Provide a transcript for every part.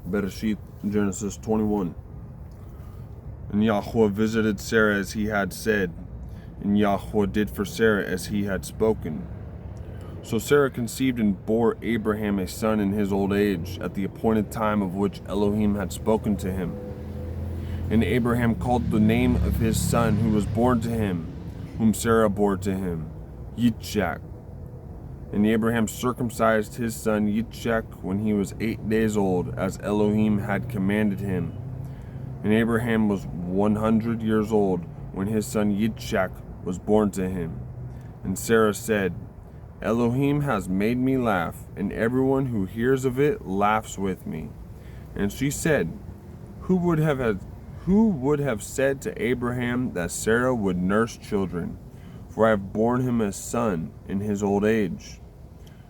Bereshit, Genesis 21. And Yahweh visited Sarah as he had said, and Yahweh did for Sarah as he had spoken. So Sarah conceived and bore Abraham a son in his old age, at the appointed time of which Elohim had spoken to him. And Abraham called the name of his son who was born to him, whom Sarah bore to him, Yitzchak. And Abraham circumcised his son Yitzchak when he was 8 days old, as Elohim had commanded him. And Abraham was 100 years old when his son Yitzchak was born to him. And Sarah said, Elohim has made me laugh, and everyone who hears of it laughs with me. And she said, Who would have said to Abraham that Sarah would nurse children? For I have borne him a son in his old age.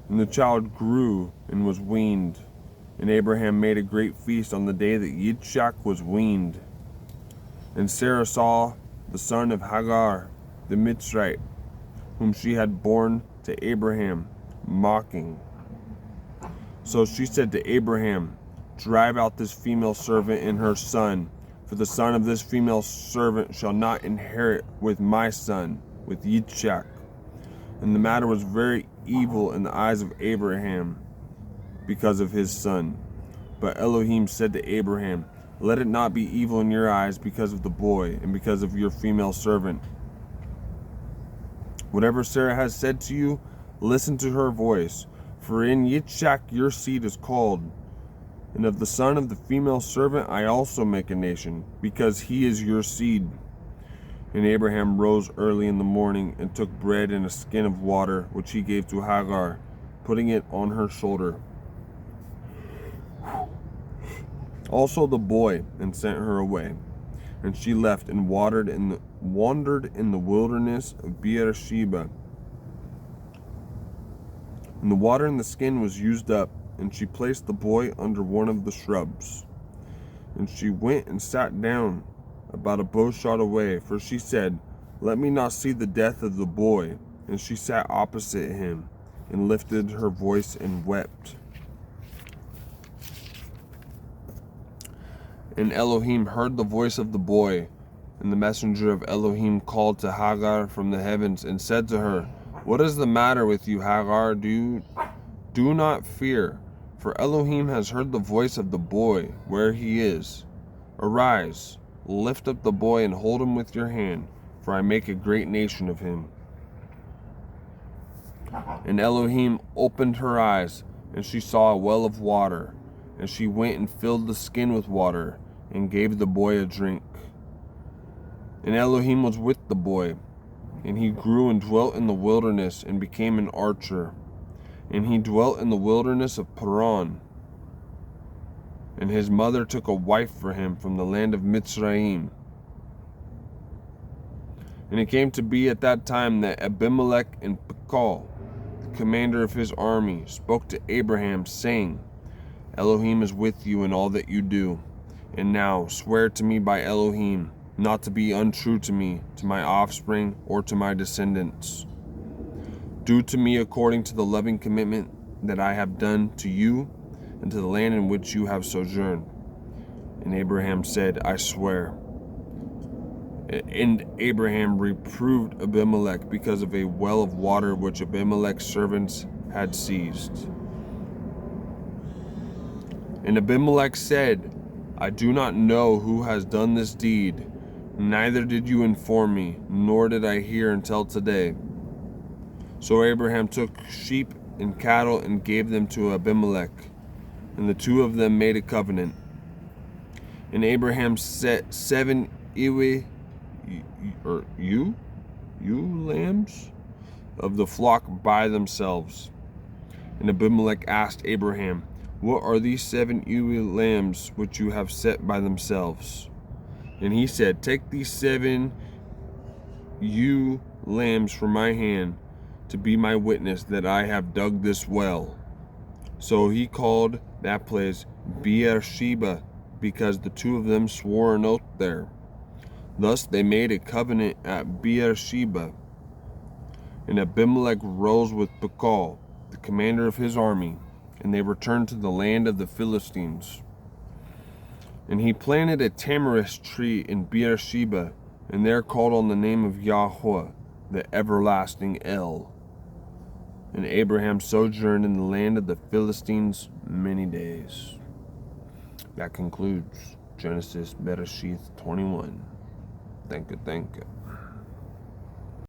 And the child grew and was weaned. And Abraham made a great feast on the day that Yitzchak was weaned. And Sarah saw the son of Hagar, the Mitzrite, whom she had borne to Abraham, mocking. So she said to Abraham, Drive out this female servant and her son, for the son of this female servant shall not inherit with my son, with Yitzchak. And the matter was very evil in the eyes of Abraham because of his son. But Elohim said to Abraham, Let it not be evil in your eyes because of the boy and because of your female servant. Whatever Sarah has said to you, listen to her voice, for in Yitzchak your seed is called. And of the son of the female servant I also make a nation, because he is your seed. And Abraham rose early in the morning and took bread and a skin of water, which he gave to Hagar, putting it on her shoulder. Also the boy, and sent her away. And she left and wandered in the wilderness of Beersheba. And the water in the skin was used up, and she placed the boy under one of the shrubs. And she went and sat down about a bow shot away, for she said, Let me not see the death of the boy. And she sat opposite him, and lifted her voice and wept. And Elohim heard the voice of the boy, and the messenger of Elohim called to Hagar from the heavens, and said to her, What is the matter with you, Hagar? Do not fear, for Elohim has heard the voice of the boy where he is. Arise, lift up the boy and hold him with your hand, for I make a great nation of him. And Elohim opened her eyes, and she saw a well of water, and she went and filled the skin with water, and gave the boy a drink. And Elohim was with the boy, and he grew and dwelt in the wilderness, and became an archer. And he dwelt in the wilderness of Paran. And his mother took a wife for him from the land of Mitzrayim. And it came to be at that time that Abimelech and Pekah, the commander of his army, spoke to Abraham, saying, Elohim is with you in all that you do. And now swear to me by Elohim, not to be untrue to me, to my offspring, or to my descendants. Do to me according to the loving commitment that I have done to you and to the land in which you have sojourned. And Abraham said, I swear. And Abraham reproved Abimelech because of a well of water which Abimelech's servants had seized. And Abimelech said, I do not know who has done this deed, neither did you inform me, nor did I hear until today. So Abraham took sheep and cattle and gave them to Abimelech, and the two of them made a covenant. And Abraham set 7 ewe lambs of the flock by themselves. And Abimelech asked Abraham, What are these 7 ewe lambs which you have set by themselves? And he said, Take these 7 ewe lambs from my hand, to be my witness that I have dug this well. So he called that place Beersheba, because the two of them swore an oath there. Thus they made a covenant at Beersheba. And Abimelech rose with Pekah, the commander of his army, and they returned to the land of the Philistines. And he planted a tamarisk tree in Beersheba, and there called on the name of Yahweh, the everlasting El. And Abraham sojourned in the land of the Philistines many days. That concludes Genesis Bereshith 21. Thank you.